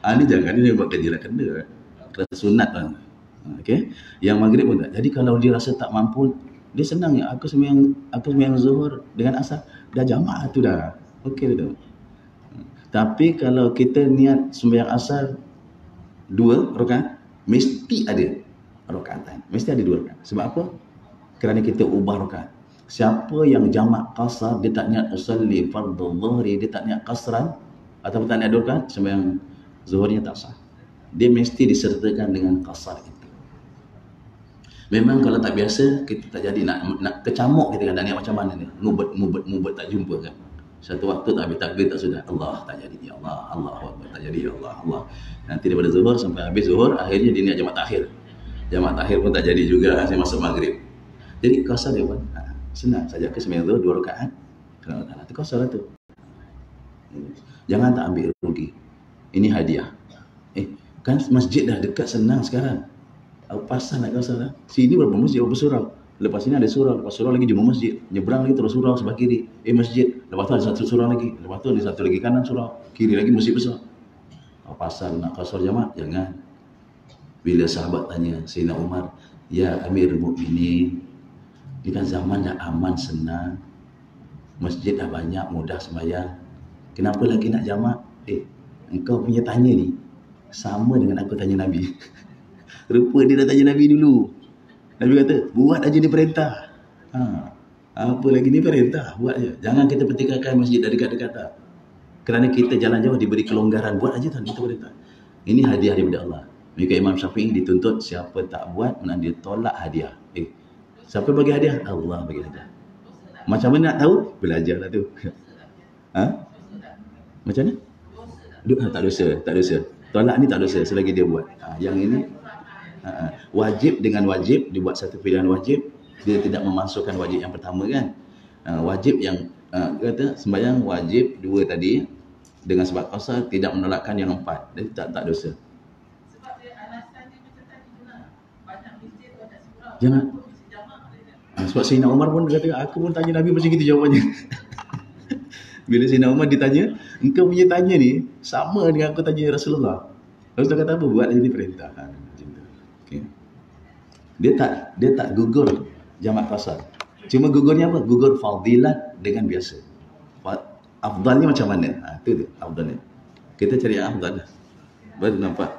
Ini jangan, ini buat kerja lah, kena. Kerana sunat lah. Okey. Yang maghrib pun tak. Jadi kalau dia rasa tak mampu, dia senang ya, aku sembahyang zuhur dengan asar, dah jamak tu dah. Okey tu. Tapi kalau kita niat sembahyang asar 2 rakaat, mesti ada rakaatan. Mesti ada 2 rakaat. Sebab apa? Kerana kita ubah rakaat. Siapa yang jamak qasar, dia tak niat usalli fardhu dhuhri, dia tak niat qasran atau tak niat 2 rakaat, sembahyang zuhurnya tak sah. Dia mesti disertakan dengan qasar itu. Memang kalau tak biasa, kita tak jadi nak kecamuk kita kan, nak niat macam mana ni? Ngubet tak jumpa kan. Satu waktu tak habis takbir tak sudah, Allah tak jadi, ya Allah, Allahu Akbar tak jadi, ya Allah, Allah. Nanti daripada zuhur sampai habis zuhur, akhirnya dia niat jamak takhir. Jamak takhir pun tak jadi juga, saya masuk maghrib. Jadi qasar dia pun senang saja, ke sembahyang zuhur 2 rakaat. Itu qasar lah tu. Jangan tak ambil rugi. Ini hadiah. Kan masjid dah dekat, senang sekarang. Pasal nak qasar lah. Sini berapa masjid, berapa surau. Lepas sini ada surau, lepas surau lagi jumpa masjid, nyebrang lagi terus surau sebelah kiri, masjid, lepas tu ada satu surau lagi, lepas tu ada satu lagi kanan surau, kiri lagi masjid besar. Pasal nak qasar jamak, jangan. Bila sahabat tanya Sayyidina Umar, ya Amirul Mukminin, ini kan zaman dah aman, senang, masjid dah banyak, mudah sembahyang, kenapa lagi nak jamak? Engkau punya tanya ni sama dengan aku tanya Nabi. Rupa dia dah tanya Nabi dulu. Nabi kata, buat aja dia perintah. Apa lagi ni perintah, buat aja. Jangan kita pertikaikan masjid dari dekat-dekat tak. Kerana kita jalan jauh diberi kelonggaran, buat aja tak, itu perintah. Ini hadiah daripada Allah. Maka Imam Syafi'i dituntut siapa tak buat, mana dia tolak hadiah. Siapa bagi hadiah? Allah bagi hadiah. Macam mana nak tahu? Belajarlah tu. Macam mana? Tak dosa. Tolak ni tak dosa selagi dia buat. Yang ini wajib dengan wajib, dibuat satu pilihan wajib, dia tidak memasukkan wajib yang pertama kan. Wajib yang kata sembahyang wajib 2 tadi, dengan sebab qasar tidak menolakkan yang 4. Dia tak dosa. Sebab dia alasan dia macam tadi tu lah. Banyak masjid tu ada surau. Jangan. Mesti jamak dia. Sebab Sayyidina Umar pun kata, aku pun tanya Nabi macam gitu jawapannya. Bila Sayyidina Umar ditanya, engkau punya tanya ni sama dengan aku tanya Rasulullah. Rasulullah kata apa? Buat jadi perintah. Macam tu. Okay. Dia tak gugur jamak qasar. Cuma gugurnya apa? Gugur fadilat dengan biasa. Afdal ni macam mana? Itu tu afdal ni. Kita cari yang afdal lah. Baru nampak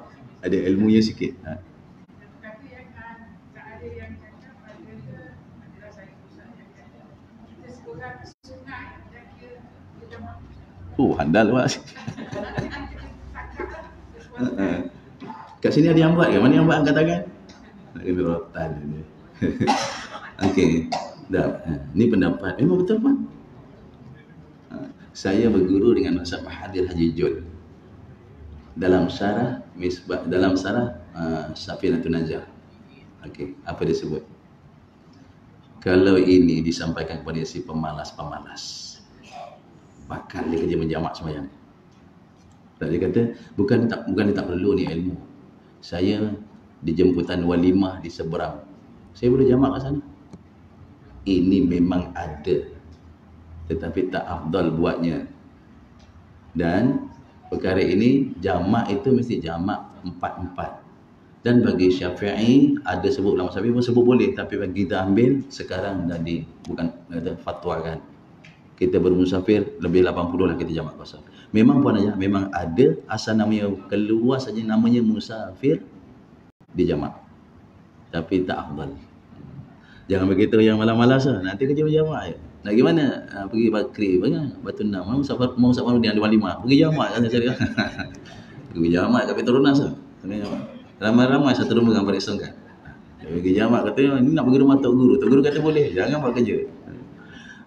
ada ilmunya sikit. Tapi yang tak ada yang cakap adalah saya pusat yang kata kita seorang sungai dan dia jamak. Handal Pak. Kat sini ada yang buat ke? Mana yang buat angkat tangan? Nak kena rotan ni. Okey. Dah. Ni pendapat. Memang betul Pak. Saya berguru dengan Ustaz Mahathir Haji Jod. Dalam syarah Safinatun Najah. Okey, apa dia sebut? Kalau ini disampaikan kepada si pemalas-pemalas, bakal dia kerja menjamak sembahyang. Tak, dia kata bukan dia tak perlu ni ilmu. Saya di jemputan walimah di seberang, saya boleh jamak kat sana. Ini memang ada, tetapi tak afdal buatnya. Dan perkara ini jamak itu mesti jamak 4-4. Dan bagi Syafi'i ada sebut, ulama Syafi'i pun sebut boleh, tapi bagi kita ambil sekarang dah bukan fatwa kan. Kita bermusafir lebih 80 lah kita jamak qasar. Memang puan aja, memang ada asal namanya keluar saja namanya musafir di jamak. Tapi tak afdal. Jangan begitu yang malas-malas lah. Nanti kerja berjamak je. Nak pergi mana? Pergi Bakri, Batu Enam. Mau Safar dia ada Walimah. Pergi jamak kan saya. Pergi jamak kat Petronas lah. Ramai-ramai satu rumah dengan Pak Songkan. Pergi jamak kata ni nak pergi rumah Tok Guru. Tok Guru kata boleh. Jangan buat kerja.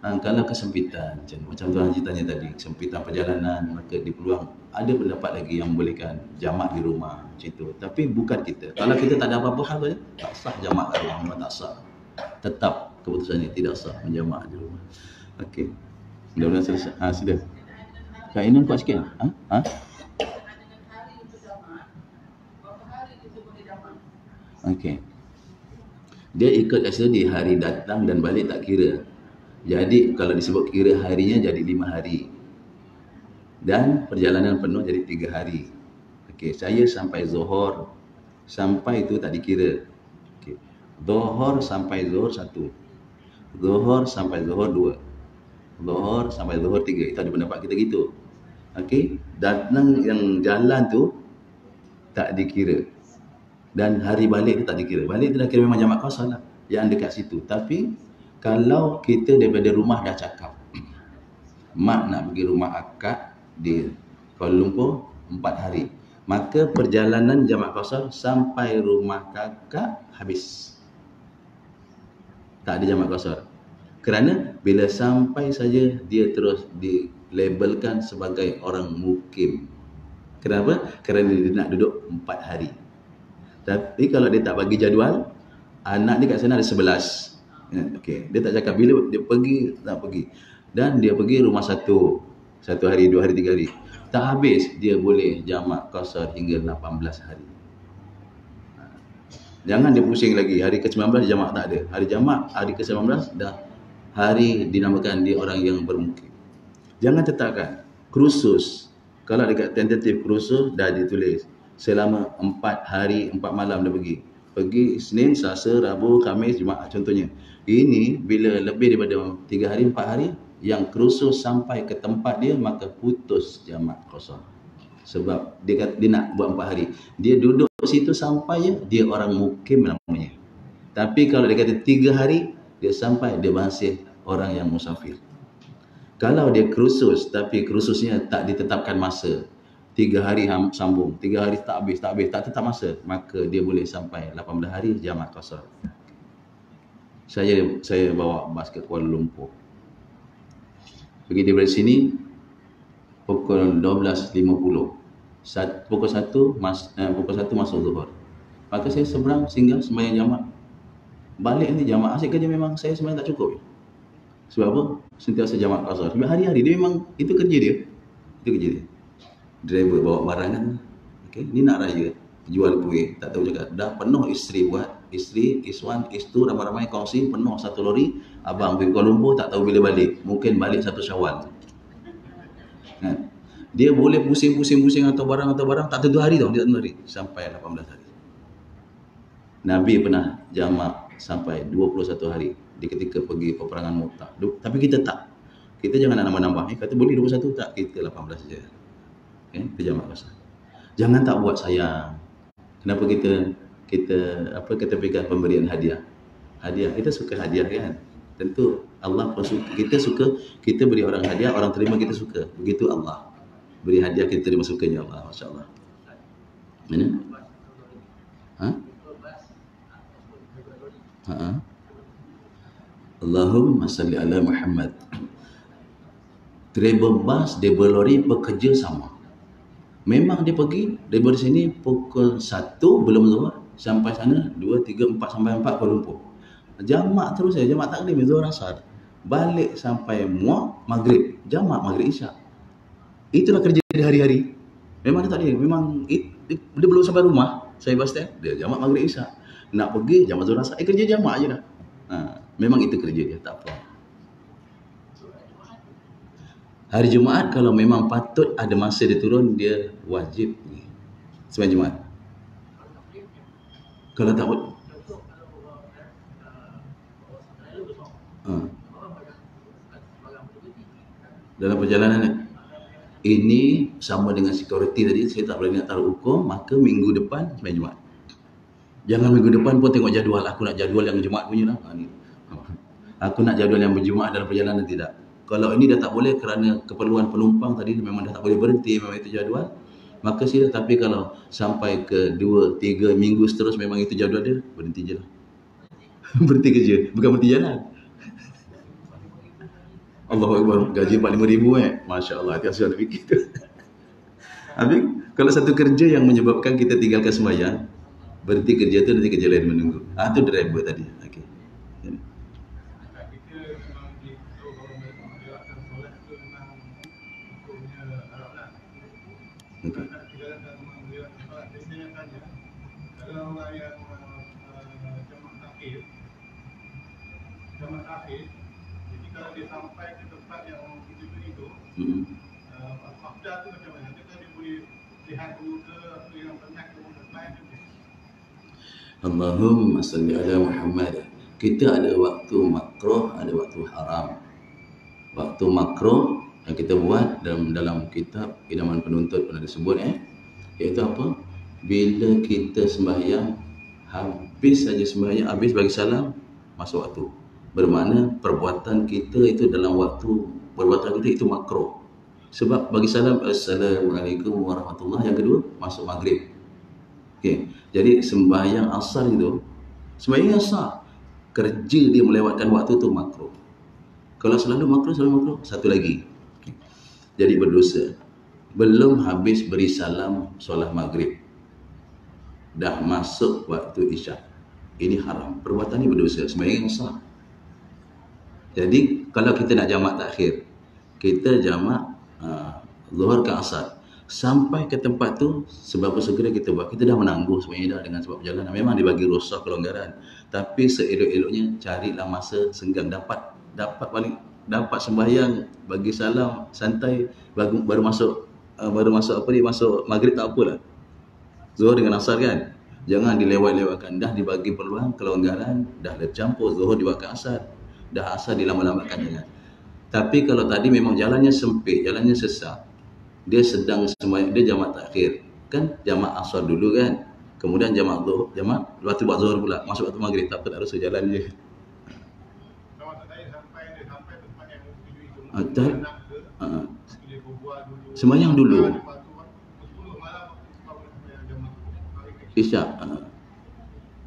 Kalau kesempitan macam Tuan Haji tanya tadi, kesempitan perjalanan, maka dipeluang ada pendapat lagi yang membolehkan jamak di rumah macam itu. Tapi bukan kita. Kalau kita tak ada apa-apa hal saja, tak sah jamak di rumah, memang tak sah. Tetap keputusan ini tidak sah menjamak di rumah. Okey. Mudah-mudahan selesai. Sudah. Kak Inan kuat sikit. Okey. Dia ikut kat situ di hari datang dan balik tak kira. Jadi kalau disebut kira harinya jadi 5 hari. Dan perjalanan penuh jadi 3 hari. Okey, saya sampai Zuhur. Sampai itu tak dikira. Okey. Zuhur sampai Zuhur 1. Zuhur sampai Zuhur 2. Zuhur sampai Zuhur 3. Itu ada pendapat kita gitu. Okey, datang yang jalan tu tak dikira. Dan hari balik tu tak dikira. Balik tu dah kira memang jamak qasar lah yang dekat situ. Tapi kalau kita daripada rumah dah cakap, mak nak pergi rumah akak di Kuala Lumpur 4 hari, maka perjalanan jamak qasar sampai rumah kakak habis. Tak ada jamak qasar. Kerana bila sampai saja dia terus dilabelkan sebagai orang mukim. Kenapa? Kerana dia nak duduk 4 hari. Tapi kalau dia tak bagi jadual, anak dia kat sana ada 11. Okey, dia tak cakap bila dia pergi, tak pergi. Dan dia pergi rumah 1 hari, 2 hari, 3 hari. Tak habis, dia boleh jamak qasar hingga 18 hari. Jangan dia pusing lagi. Hari ke-19 jamak tak ada. Hari ke-19 dah hari dinamakan dia orang yang bermukim. Jangan tetapkan khusus. Kalau dekat tentatif khusus dah ditulis selama 4 hari 4 malam dia pergi. Pergi Isnin, Selasa, Rabu, Khamis, Jumaat contohnya. Ini bila lebih daripada 3 hari 4 hari yang khusus sampai ke tempat dia, maka putus jamak qasar. Sebab dia nak buat 4 hari. Dia duduk situ sampai je dia orang mukim namanya. Tapi kalau dia kata 3 hari dia sampai, dia masih orang yang musafir. Kalau dia khusus tapi khususnya tak ditetapkan masa, 3 hari sambung, 3 hari tak habis, tak tetap masa, maka dia boleh sampai 18 hari jamak qasar. Saya bawa bas ke Kuala Lumpur. Pergi daripada sini pukul 12.50. Pukul 1 masuk Zuhur. Maka saya seberang singgah sembahyang jamak. Balik ni jamak asyik kerja memang saya sebenarnya tak cukup. Sebab apa? Sentiasa jamak qasar. Sebab hari-hari dia memang itu kerja dia. driver bawa barang kan. Okey, ni nak raya, jual kuih, tak tahu cakap. Dah penuh isteri buat, isteri, Iswan, Istu ramai-ramai kongsi penuh satu lori. Abang pergi Kuala Lumpur tak tahu bila balik. Mungkin balik 1 Syawal. Kan? Dia boleh pusing-pusing atau barang tak tentu hari tau, dia tak tentu hari sampai 18 hari. Nabi pernah jamak sampai 21 hari di ketika pergi peperangan Mu'tah. Tapi kita tak. Kita jangan nak nambah-nambah. Kata boleh 21 tak, kita 18 saja. Okay? Kita jamak pasal. Jangan tak buat sayang. Kenapa kita pegang pemberian hadiah? Hadiah, kita suka hadiah kan? Tentu Allah pun suka. Kita beri orang hadiah, orang terima kita suka. Begitu Allah. Beri hadiah kita terima sukanya Allah. Masya Allah. Mana? Ha? Ha? Allahumma salli ala Muhammad. Driver bas, driver lori bekerja sama. Memang dia pergi daripada sini pukul 1 belum zuhur sampai sana 2, 3, 4 sampai 4 Kuala Lumpur. Jamak terus saja, jamak taklim, zuhur asar. Balik sampai Muar maghrib, jamak maghrib isyak. Itulah kerja dia hari-hari. Memang dia tak ada, memang dia belum sampai rumah, saya bas stand, dia jamak maghrib isyak. Nak pergi jamak zuhur asar, kerja jamak aje dah. Memang itu kerja dia, tak apa. Hari Jumaat kalau memang patut ada masa dia turun, dia wajib pergi sembahyang Jumaat. Kalau tak boleh, dalam perjalanan ini sama dengan security tadi, saya tak boleh nak taruh hukum, maka minggu depan sembahyang Jumaat. Jangan minggu depan pun tengok jadual, aku nak jadual yang Jumaat punya lah. Aku nak jadual yang berjumaat dalam perjalanan, tidak. Kalau ini dah tak boleh kerana keperluan penumpang tadi, memang dah tak boleh berhenti, memang itu jadual, maka sila. Tapi kalau sampai ke 2-3 minggu seterus memang itu jadual dia, berhenti je lah. Berhenti kerja, bukan berhenti jalan. Allahu Akbar, gaji 45,000 Masya Allah, hati asal nak fikir tu. Habis, kalau satu kerja yang menyebabkan kita tinggalkan sembahyang, berhenti kerja tu, nanti kerja lain menunggu. Itu driver tadi. Okay. Okay. Kalau orang yang jamak takhir, jadi kalau dia sampai ke tempat yang kita beri tu, makdah tu macam mana? Kita dia boleh lihat dulu ke apa yang penat ke tempat tu. Allahumma salli ala Muhammad. Kita ada waktu makruh, ada waktu haram. Waktu makruh yang kita buat dalam kitab Idaman Penuntut pun ada sebut, iaitu apa? Bila kita sembahyang, habis saja sembahyang, habis bagi salam, masuk waktu. Bermakna perbuatan kita itu dalam waktu, perbuatan kita itu makruh. Sebab bagi salam, Assalamualaikum warahmatullahi, yang kedua masuk maghrib. Okay. Jadi sembahyang asar itu, sembahyang asar, kerja dia melewatkan waktu itu makruh. Kalau selalu makruh, satu lagi. Okay. Jadi berdosa. Belum habis beri salam solat maghrib, dah masuk waktu isyak. Ini haram. Perbuatan ini berdosa, sembahyang asar. Jadi kalau kita nak jamak takhir, kita jamak zuhur ke asar. Sampai ke tempat tu, seberapa segera kita buat. Kita dah menangguh sebenarnya dah dengan sebab perjalanan. Memang dibagi rukhsah kelonggaran. Tapi seelok-eloknya carilah masa senggang, dapat sembahyang, bagi salam santai, baru masuk masuk maghrib, tak apalah. Zuhur dengan asar kan. Jangan dilewat-lewatkan. Dah dibagi peluang kelonggaran, dah campur zuhur dibuatkan asar. Dah asar dilambat-lambatkan, jangan. Tapi kalau tadi memang jalannya sempit, jalannya sesak, dia sedang sembahyang, dia jamak takhir, kan jamak asar dulu kan, kemudian jamak zuhur, lepas tu buat zuhur pula, masuk waktu maghrib, tak apa, tak rasa jalan je. Kalau saya sampai tempat yang tuju itu, sembahyang dulu, isyak,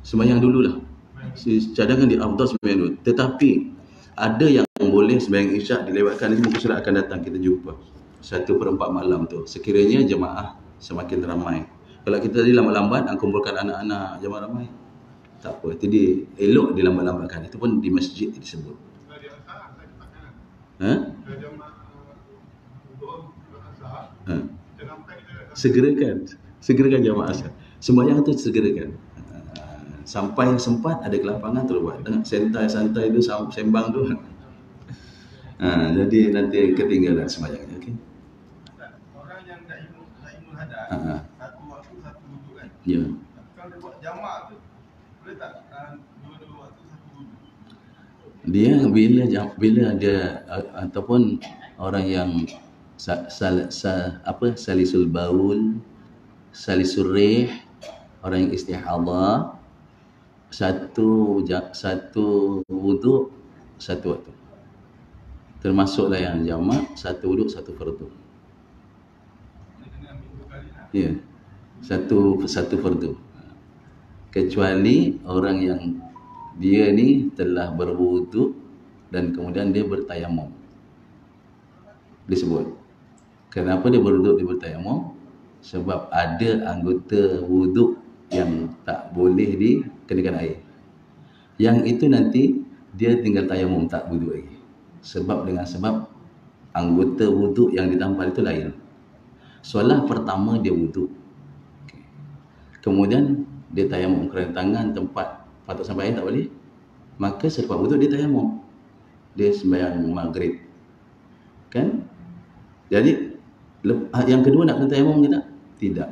sembahyang dululah. Cadangan di afdal sembahyang dulu. Tetapi ada yang boleh sembahyang isyak dilewatkan, ini muka surat akan datang, kita jumpa 1/4 malam tu, sekiranya jemaah semakin ramai. Kalau kita tadi lambat-lambat kumpulkan anak-anak jemaah ramai, tak apa, jadi elok dilambat-lambatkan. Itu pun di masjid disebut. segerakan jamaah asar. Sembahyang tu segerakan. Sampai sempat ada kelapangan terus buat. Dengan santai-santai tu sembang tu. Jadi nanti ketinggalan sembahyang. Okey. Orang yang dah imul hadas, satu waktu satu wuduk kan. Ya. Kalau dia buat jamak tu boleh tak dua-dua waktu satu wuduk? Dia bila dia ataupun orang yang salisul baul, salisul rih, orang yang istihadah, satu wuduk satu waktu. Termasuklah yang jamak, satu wuduk satu fardu. Ya. Satu fardu. Kecuali orang yang dia ni telah berwuduk dan kemudian dia bertayamum. Disebut. Kenapa dia berwuduk, dia bertayamum? Sebab ada anggota wuduk yang tak boleh dikenakan air. Yang itu nanti dia tinggal tayamum, tak wuduk lagi. Sebab anggota wuduk yang ditampal itu lain. Soalan pertama dia wuduk. Kemudian dia tayamum kerana tangan tempat patut sampai air tak boleh. Maka selepas wuduk dia tayamum. Dia sembahyang maghrib. Kan? Jadi yang kedua nak kena tayamum ke tak? Tidak.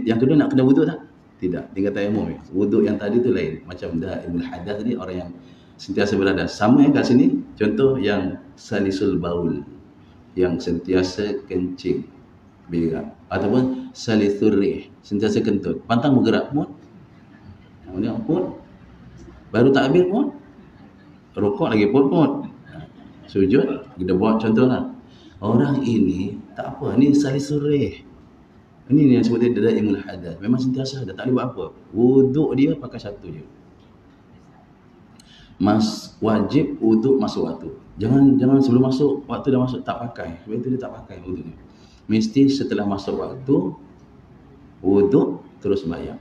Yang kedua nak kena wuduk tak? Tidak. Tinggal tayamum. Wuduk yang tadi tu lain. Macam daimul hadas tadi, orang yang sentiasa berhadas. Sama kat sini, contoh yang salisul baul, yang sentiasa kencing, berak, ataupun salisul rih, sentiasa kentut, pantang bergerak pun, kemudian pun baru takbir pun, rukuk lagi pun, sujud kita buat contohlah. Orang ini tak apa, ni salisul rih, ini yang sebut dia daimul hadas, memang sentiasa ada, tak boleh buat apa. Wuduk dia pakai satu je. Wajib wuduk masuk waktu. Jangan sebelum masuk waktu dah masuk tak pakai. Sebab itu dia tak pakai wuduknya. Mesti setelah masuk waktu wuduk terus sembahyang.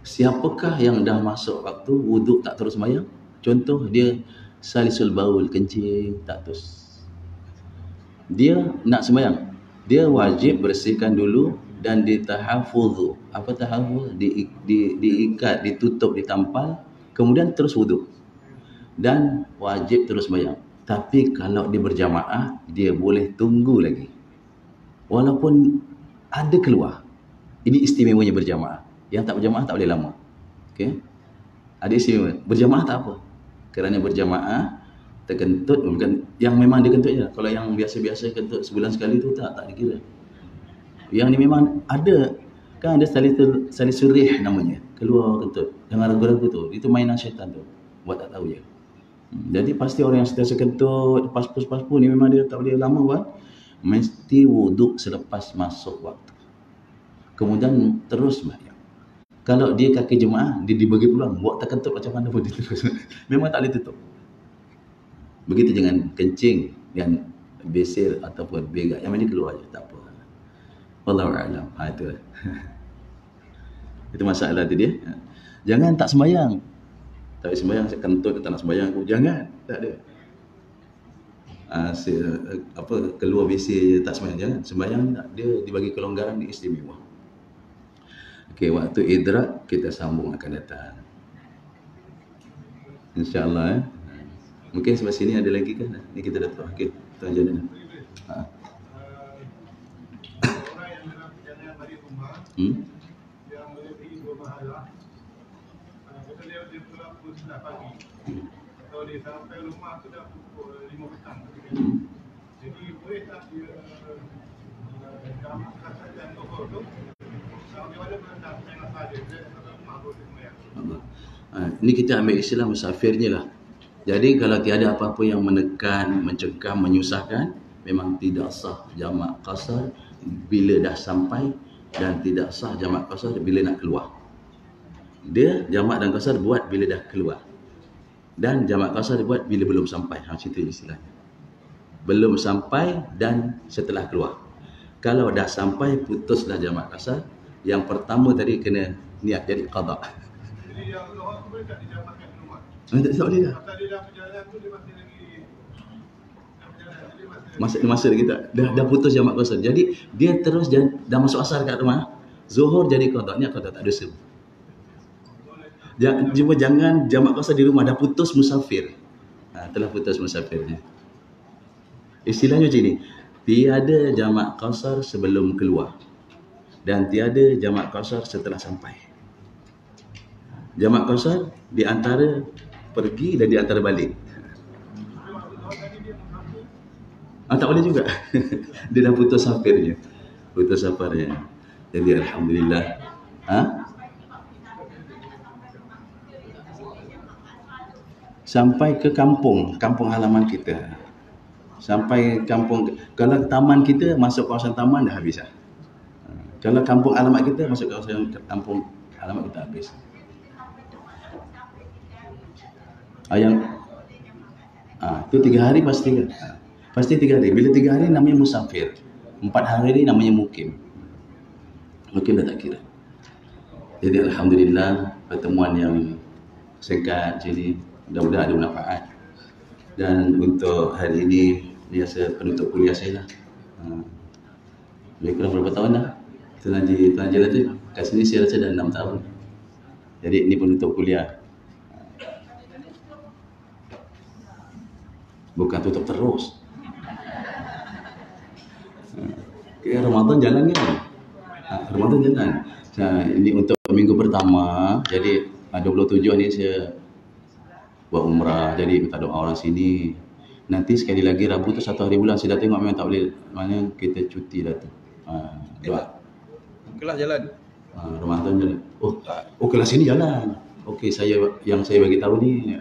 Siapakah yang dah masuk waktu wuduk tak terus sembahyang? Contoh dia salisul baul, kencing tak terus. Dia nak sembahyang. Dia wajib bersihkan dulu dan ditahafudhu. Apa tahafudh? Diikat, ditutup, ditampal. Kemudian terus wuduk dan wajib terus sembahyang. Tapi kalau dia berjamaah, dia boleh tunggu lagi walaupun ada keluar. Ini istimewanya berjamaah. Yang tak berjamaah tak boleh lama. Okey, ada istimewa. Berjamaah tak apa, kerana berjamaah terkentut, bukan yang memang dia kentut je. Kalau yang biasa-biasa kentut sebulan sekali tu tak dikira. Yang ni memang ada, kan ada salisul rih namanya, keluar kentut. Jangan ragu-ragu tu, itu mainan syaitan tu, buat tak tahu je. Jadi pasti orang yang sentiasa kentut, pas-pus ni memang dia tak boleh lama buat. Mesti wuduk selepas masuk waktu, kemudian terus sembahyang. Kalau dia kaki jemaah, dia dibagi peluang buat tak kentut macam mana pun dia terus. Memang tak boleh tutup. Begitu dengan kencing dan besir ataupun berak, yang ini keluar je, tak apa. Wallahu a'lam. Itu itu masalah tu dia. Jangan tak sembahyang. Tak sembahyang, saya kentut, tak nak sembahyang aku. Jangan, tak ada. Keluar besir tak sembahyang, jangan. Sembahyang tak, dia dibagi kelonggaran, di istimewa. Okey, waktu idrak kita sambung akan datang. InsyaAllah. Mungkin sampai sini ada lagi kan? Ni kita dah tahu. Okey, tuan jalan. Orang yang dalam perjalanan balik rumah, yang melebihi 2 mahalah, betul dia pulang pukul 9 pagi. Atau dia sampai rumah tu dah pukul 5 petang. Jadi boleh tak dia dalam kasar dan tokoh tu, bagaimana berendam jangan saja dia sampai rumah boleh sembahyang. Ini kita ambil istilah musafirnya lah. Jadi kalau tiada apa-apa yang menekan, mencekam, menyusahkan, memang tidak sah jamak qasar bila dah sampai, dan tidak sah jamak qasar bila nak keluar. Dia jamak dan qasar buat bila dah keluar, dan jamak qasar dibuat bila belum sampai. Macam itu istilahnya. Belum sampai dan setelah keluar. Kalau dah sampai, putuslah jamak qasar. Yang pertama tadi kena niat jadi qada. Jadi yang luar tu boleh tak dijamakkan di rumah? Tak boleh dah. Atau dia dah perjalanan tu dia masih lagi dalam perjalanan, jadi masa kita dah putus jamak qasar. Jadi dia terus dah masuk asar kat rumah. Zuhur jadi qada, ni qada tak dosa. Cuma jangan jamak qasar di rumah dah putus musafir. Telah putus musafirnya. Istilahnya macam ni. Tiada jamak qasar sebelum keluar dan tiada jamak qasar setelah sampai. Jamak qasar di antara pergi dan di antara balik. Tak boleh juga. Dia dah putus safarnya. Putus safarnya. Jadi alhamdulillah. Sampai ke kampung halaman kita. Sampai kampung, kalau taman kita masuk kawasan taman dah habis lah. Kalau kampung alamat kita masuk kawasan kampung alamat kita habis. Tu 3 hari pasti kan. Pasti 3 hari. Bila 3 hari namanya musafir. 4 hari ni namanya mukim. Mukim dah tak kira. Jadi alhamdulillah pertemuan yang singkat jadi mudah-mudahan ada manfaat. Dan untuk hari ini biasa penutup kuliah saya lah. Lebih kurang berapa tahun dah? Tuan Haji Latif kat sini saya rasa dah 6 tahun. Jadi ini penutup kuliah. Bukan tutup terus. Ramadan jalan kan? Ramadan jalan. Ini untuk minggu pertama. Jadi 27 ni saya buat umrah. Jadi minta doa orang sini. Nanti sekali lagi Rabu tu 1 hari bulan saya dah tengok memang tak boleh. Maknanya kita cuti dah tu. Doa. Kelas jalan. Ramadan jalan. Oh kelas ini jalan. Okey, yang saya bagi tahu ni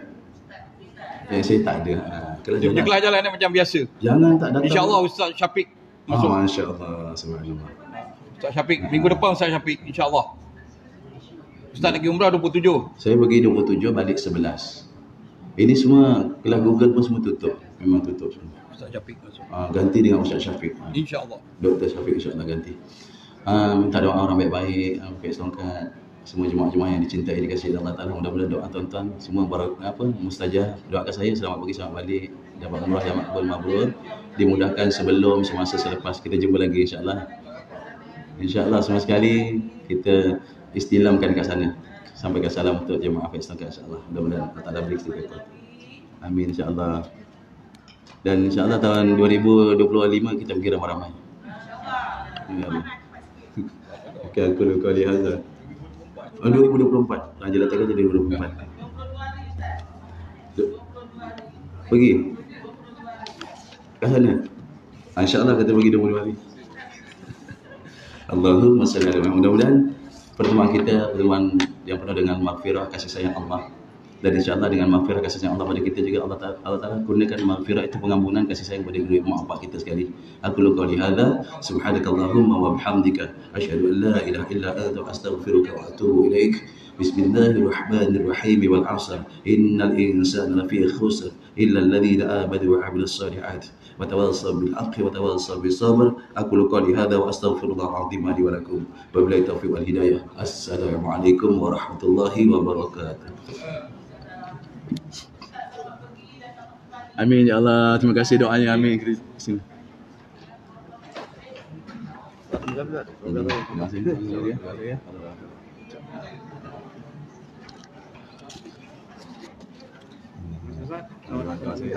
saya tak ada. Kelas Dia punya kelas jalan ni macam biasa. Jangan tak datang. InsyaAllah Ustaz Syafiq masuk. Masya-Allah, subhanallah. Ustaz Syafiq minggu depan Ustaz Syafiq insya-Allah. Ustaz lagi umrah 27. Saya pergi 27 balik 11. Ini semua kelas Google pun semua tutup. Memang tutup semua. Ustaz Syafiq masuk. Ganti dengan Ustaz Syafiq. Insya-Allah. Dr. Syafiq insya-Allah ganti. Minta doa orang baik-baik, Pak Songkat, semua jemaah-jemaah yang dicintai dikasihi Allah Taala. Mudah-mudahan doa tuan-tuan semua mustajab. Doakan saya selamat pergi selamat balik, dapat umrah yang makbul mabrur, dimudahkan sebelum, semasa, selepas. Kita jumpa lagi insya-Allah. Insya-Allah semua sekali kita istilamkan kat sana. Sampaikan salam untuk jemaah Pak Songkat insya-Allah. Mudah-mudahan Allah Taala beri istiqamah. Amin insya-Allah. Dan insya-Allah tahun 2025 kita pergi ramai-ramai. Insya-Allah. Okay, aku lupa lihat dah. 2024. Raja letakkan jadi 2024. Pergi. Ke sana. InsyaAllah kita pergi 20 hari. Allahumma salli ala Muhammad. Mudah-mudahan pertemuan kita pertemuan yang penuh dengan maghfirah kasih sayang Allah. Dan insyaAllah dengan maghfirah kasih sayang Allah pada kita juga Allah Ta'ala kurniakan maghfirah itu pengampunan kasih sayang pada kedua mak bapak kita sekali. Aku lu qauli hadza subhanakallahumma wa bihamdika asyhadu an la ilaha illa anta astaghfiruka wa atubu ilaik. Bismillahirrahmanirrahim wal 'asr innal insana lafi khusr illa alladhina amanu wa 'amilus shalihat wa tawassaw bil haqqi wa tawassaw bis sabr. Aku lu qauli hadza wa astaghfirullahal 'azim li wa lakum. Wabillahi taufiq wal hidayah. Assalamualaikum warahmatullahi wabarakatuh. Amin ya Allah. Terima kasih doanya. Amin. Sini. Terima kasih.